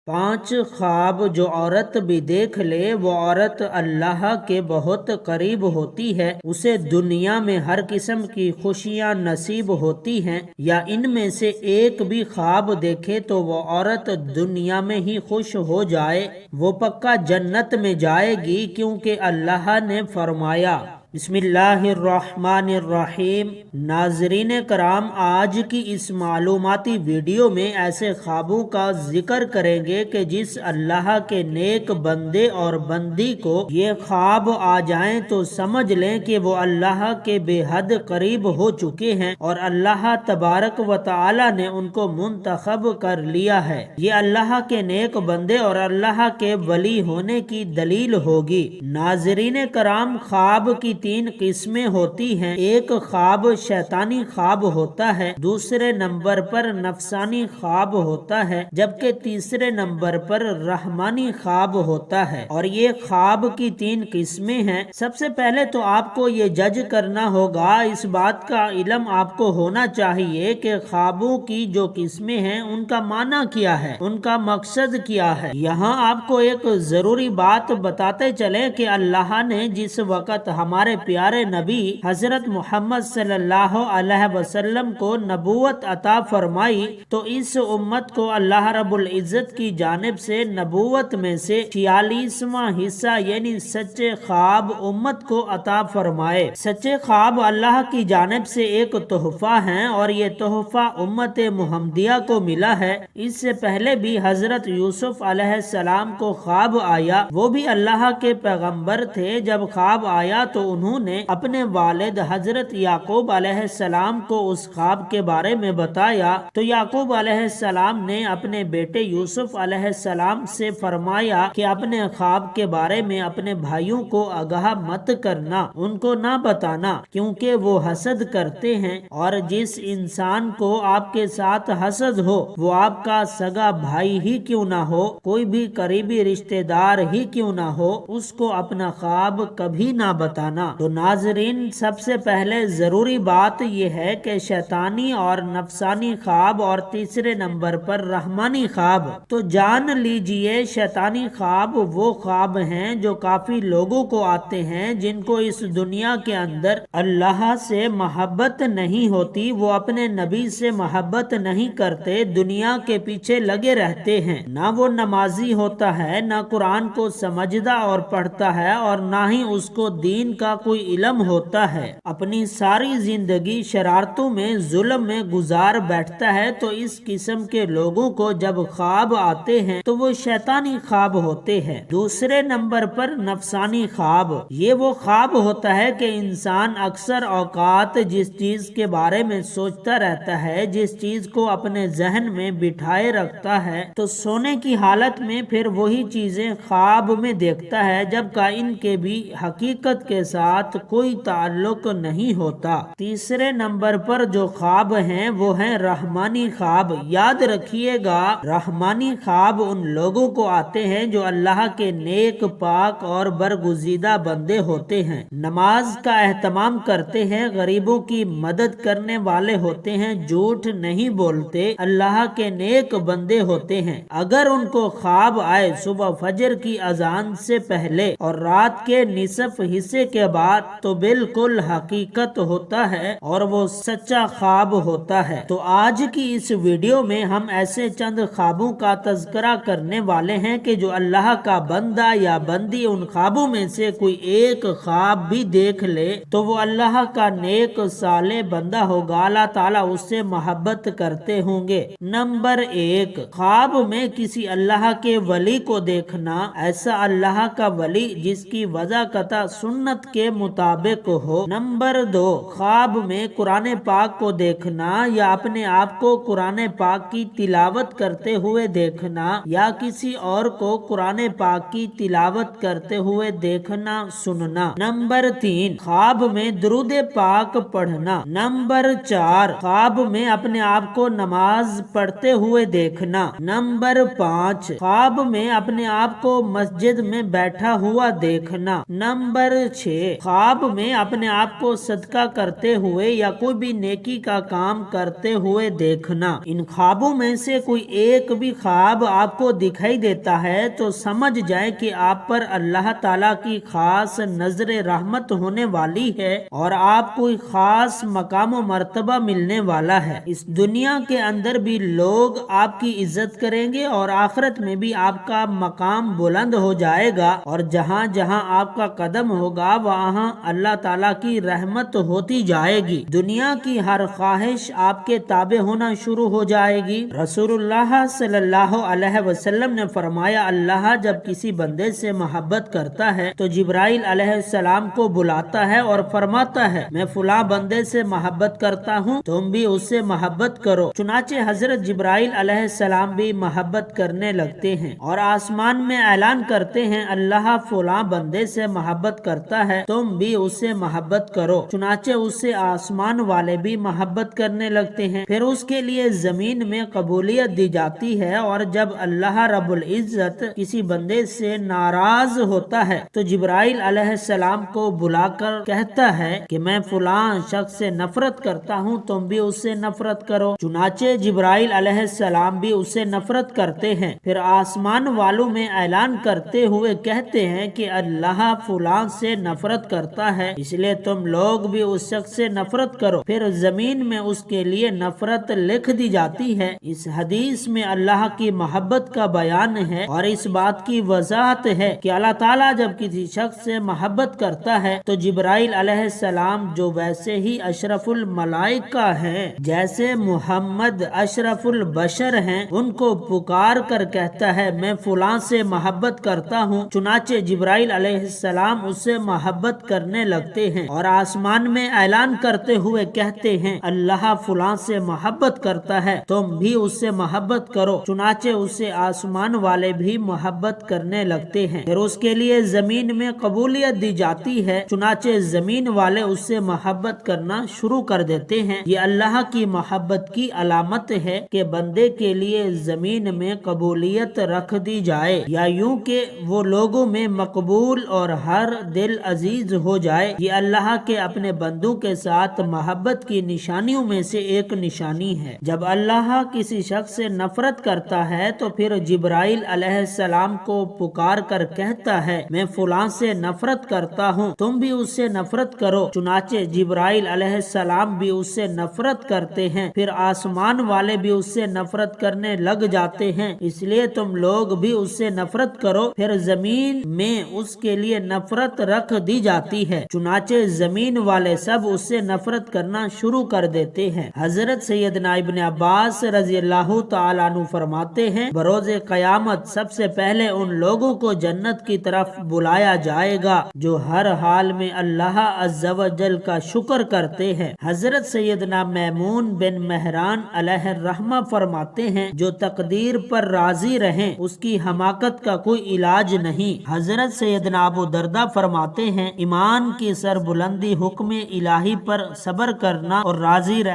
5 خواب جو عورت بھی دیکھ لے وہ عورت اللہ کے بہت قریب ہوتی ہے، اسے دنیا میں ہر قسم کی خوشیاں نصیب ہوتی ہیں، یا ان میں سے ایک بھی خواب دیکھے تو وہ عورت دنیا میں ہی خوش ہو جائے، وہ پکا جنت میں جائے گی، کیونکہ اللہ نے فرمایا بسم اللہ الرحمن الرحیم۔ ناظرین کرام، آج کی اس معلوماتی ویڈیو میں ایسے خوابوں کا ذکر کریں گے کہ جس اللہ کے نیک بندے اور بندی کو یہ خواب آ جائیں تو سمجھ لیں کہ وہ اللہ کے بے حد قریب ہو چکے ہیں اور اللہ تبارک و تعالی نے ان کو منتخب کر لیا ہے۔ یہ اللہ کے نیک بندے اور اللہ کے ولی ہونے کی دلیل ہوگی۔ ناظرین کرام، خواب کی 3 قسمیں ہوتی ہیں۔ ایک خواب شیطانی خواب ہوتا ہے، دوسرے نمبر پر نفسانی خواب ہوتا ہے، جبکہ تیسرے نمبر پر رحمانی خواب ہوتا ہے، اور یہ خواب کی 3 قسمیں ہیں۔ سب سے پہلے تو آپ کو یہ جج کرنا ہوگا، اس بات کا علم آپ کو ہونا چاہیے کہ خوابوں کی جو قسمیں ہیں ان کا معنی کیا ہے، ان کا مقصد کیا ہے۔ یہاں آپ کو ایک ضروری بات بتاتے چلیں کہ اللہ نے جس وقت ہمارے پیارے نبی حضرت محمد صلی اللہ علیہ وسلم کو نبوت عطا فرمائی تو اس امت کو اللہ رب العزت کی جانب سے نبوت میں سے 46واں حصہ یعنی سچے خواب امت کو عطا فرمائے۔ سچے خواب اللہ کی جانب سے ایک تحفہ ہیں اور یہ تحفہ امت محمدیہ کو ملا ہے۔ اس سے پہلے بھی حضرت یوسف علیہ السلام کو خواب آیا، وہ بھی اللہ کے پیغمبر تھے۔ جب خواب آیا تو انہوں نے اپنے والد حضرت یعقوب علیہ السلام کو اس خواب کے بارے میں بتایا تو یعقوب علیہ السلام نے اپنے بیٹے یوسف علیہ السلام سے فرمایا کہ اپنے خواب کے بارے میں اپنے بھائیوں کو آگاہ مت کرنا، ان کو نہ بتانا، کیونکہ وہ حسد کرتے ہیں، اور جس انسان کو آپ کے ساتھ حسد ہو وہ آپ کا سگا بھائی ہی کیوں نہ ہو، کوئی بھی قریبی رشتہ دار ہی کیوں نہ ہو، اس کو اپنا خواب کبھی نہ بتانا۔ تو ناظرین، سب سے پہلے ضروری بات یہ ہے کہ شیطانی اور نفسانی خواب اور تیسرے نمبر پر رحمانی خواب۔ تو جان لیجئے، شیطانی خواب وہ خواب ہیں جو کافی لوگوں کو آتے ہیں جن کو اس دنیا کے اندر اللہ سے محبت نہیں ہوتی، وہ اپنے نبی سے محبت نہیں کرتے، دنیا کے پیچھے لگے رہتے ہیں، نہ وہ نمازی ہوتا ہے، نہ قرآن کو سمجھتا اور پڑھتا ہے، اور نہ ہی اس کو دین کا کوئی علم ہوتا ہے، اپنی ساری زندگی شرارتوں میں ظلم میں گزار بیٹھتا ہے۔ تو اس قسم کے لوگوں کو جب خواب آتے ہیں تو وہ شیطانی خواب ہوتے ہیں۔ دوسرے نمبر پر نفسانی خواب، یہ وہ خواب ہوتا ہے کہ انسان اکثر اوقات جس چیز کے بارے میں سوچتا رہتا ہے، جس چیز کو اپنے ذہن میں بٹھائے رکھتا ہے، تو سونے کی حالت میں پھر وہی چیزیں خواب میں دیکھتا ہے، جبکہ ان کے بھی حقیقت کے ساتھ کوئی تعلق نہیں ہوتا۔ تیسرے نمبر پر جو خواب ہیں وہ ہیں رحمانی خواب۔ یاد رکھیے گا، رحمانی خواب ان لوگوں کو آتے ہیں جو اللہ کے نیک، پاک اور برگزیدہ بندے ہوتے ہیں، نماز کا اہتمام کرتے ہیں، غریبوں کی مدد کرنے والے ہوتے ہیں، جھوٹ نہیں بولتے، اللہ کے نیک بندے ہوتے ہیں۔ اگر ان کو خواب آئے صبح فجر کی اذان سے پہلے اور رات کے نصف حصے کے بعد تو بالکل حقیقت ہوتا ہے اور وہ سچا خواب ہوتا ہے۔ تو آج کی اس ویڈیو میں ہم ایسے چند خوابوں کا تذکرہ کرنے والے ہیں کہ جو اللہ کا بندہ یا بندی ان خوابوں میں سے کوئی ایک خواب بھی دیکھ لے تو وہ اللہ کا نیک صالح بندہ ہوگا، اللہ تعالیٰ اس سے محبت کرتے ہوں گے۔ نمبر 1، خواب میں کسی اللہ کے ولی کو دیکھنا، ایسا اللہ کا ولی جس کی وضاحت سنت کے مطابق ہو۔ نمبر 2، خواب میں قرآن پاک کو دیکھنا یا اپنے آپ کو قرآن پاک کی تلاوت کرتے ہوئے دیکھنا یا کسی اور کو قرآن پاک کی تلاوت کرتے ہوئے دیکھنا سننا۔ نمبر 3، خواب میں درود پاک پڑھنا۔ نمبر 4، خواب میں اپنے آپ کو نماز پڑھتے ہوئے دیکھنا۔ نمبر 5، خواب میں اپنے آپ کو مسجد میں بیٹھا ہوا دیکھنا۔ نمبر 6، خواب میں اپنے آپ کو صدقہ کرتے ہوئے یا کوئی بھی نیکی کا کام کرتے ہوئے دیکھنا۔ ان خوابوں میں سے کوئی ایک بھی خواب آپ کو دکھائی دیتا ہے تو سمجھ جائیں کہ آپ پر اللہ تعالیٰ کی خاص نظر رحمت ہونے والی ہے اور آپ کو خاص مقام و مرتبہ ملنے والا ہے۔ اس دنیا کے اندر بھی لوگ آپ کی عزت کریں گے اور آخرت میں بھی آپ کا مقام بلند ہو جائے گا، اور جہاں جہاں آپ کا قدم ہوگا وہاں اللہ تعالیٰ کی رحمت ہوتی جائے گی۔ دنیا کی ہر خواہش آپ کے تابع ہونا شروع ہو جائے گی۔ رسول اللہ صلی اللہ علیہ وسلم نے فرمایا، اللہ جب کسی بندے سے محبت کرتا ہے تو جبرائیل علیہ السلام کو بلاتا ہے اور فرماتا ہے، میں فلاں بندے سے محبت کرتا ہوں، تم بھی اس سے محبت کرو۔ چنانچہ حضرت جبرائیل علیہ السلام بھی محبت کرنے لگتے ہیں اور آسمان میں اعلان کرتے ہیں، اللہ فلاں بندے سے محبت کرتا ہے، تم بھی اس سے محبت کرو۔ چنانچہ اس سے آسمان والے بھی محبت کرنے لگتے ہیں، پھر اس کے لیے زمین میں قبولیت دی جاتی ہے، اور جب اللہ رب العزت کسی بندے سے ناراض ہوتا ہے تو جبرائیل علیہ السلام کو بلا کر کہتا ہے کہ میں فلاں شخص سے نفرت کرتا ہوں، تم بھی اس سے نفرت کرو۔ چنانچہ جبرائیل علیہ السلام بھی اس سے نفرت کرتے ہیں، پھر آسمان والوں میں اعلان کرتے ہوئے کہتے ہیں کہ اللہ فلاں سے نفرت کرتا ہے، اس لیے تم لوگ بھی اس شخص سے نفرت کرو۔ پھر زمین میں اس کے لیے نفرت لکھ دی جاتی ہے۔ اس حدیث میں اللہ کی محبت کا بیان ہے اور اس بات کی وضاحت ہے کہ اللہ تعالیٰ جب کسی شخص سے محبت کرتا ہے تو جبرائیل علیہ السلام جو ویسے ہی اشرف الملائکہ ہیں، جیسے محمد اشرف البشر ہیں، ان کو پکار کر کہتا ہے میں فلاں سے محبت کرتا ہوں۔ چنانچہ جبرائیل علیہ السلام اس سے محبت کرنے لگتے ہیں اور آسمان میں اعلان کرتے ہوئے کہتے ہیں، اللہ فلاں سے محبت کرتا ہے، تم بھی اس سے محبت کرو۔ چنانچہ اس سے آسمان والے بھی محبت کرنے لگتے ہیں، پھر اس کے لیے زمین میں قبولیت دی جاتی ہے۔ چنانچہ زمین والے اس سے محبت کرنا شروع کر دیتے ہیں۔ یہ اللہ کی محبت کی علامت ہے کہ بندے کے لیے زمین میں قبولیت رکھ دی جائے، یا یوں کہ وہ لوگوں میں مقبول اور ہر دل عزیز ہو جائے۔ یہ اللہ کے اپنے بندوں کے ساتھ محبت کی نشانیوں میں سے ایک نشانی ہے۔ جب اللہ کسی شخص سے نفرت کرتا ہے تو پھر جبرائیل علیہ السلام کو پکار کر کہتا ہے میں فلاں سے نفرت کرتا ہوں، تم بھی اس سے نفرت کرو۔ چنانچہ جبرائیل علیہ السلام بھی اس سے نفرت کرتے ہیں، پھر آسمان والے بھی اس سے نفرت کرنے لگ جاتے ہیں، اس لیے تم لوگ بھی اس سے نفرت کرو۔ پھر زمین میں اس کے لیے نفرت رکھ دی جاتی ہے، چنانچہ زمین والے سب اس سے نفرت کرنا شروع کر دیتے ہیں۔ حضرت سیدنا ابن عباس رضی اللہ تعالیٰ عنہ فرماتے ہیں، بروز قیامت سب سے پہلے ان لوگوں کو جنت کی طرف بلایا جائے گا جو ہر حال میں اللہ عز و جل کا شکر کرتے ہیں۔ حضرت سیدنا میمون بن مہران علیہ الرحمہ فرماتے ہیں، جو تقدیر پر راضی رہیں اس کی حماقت کا کوئی علاج نہیں۔ حضرت سیدنا ابو دردہ فرماتے ہیں، ایمان کی سربلندی حکم الہی پر صبر کرنا اور راضی رہنا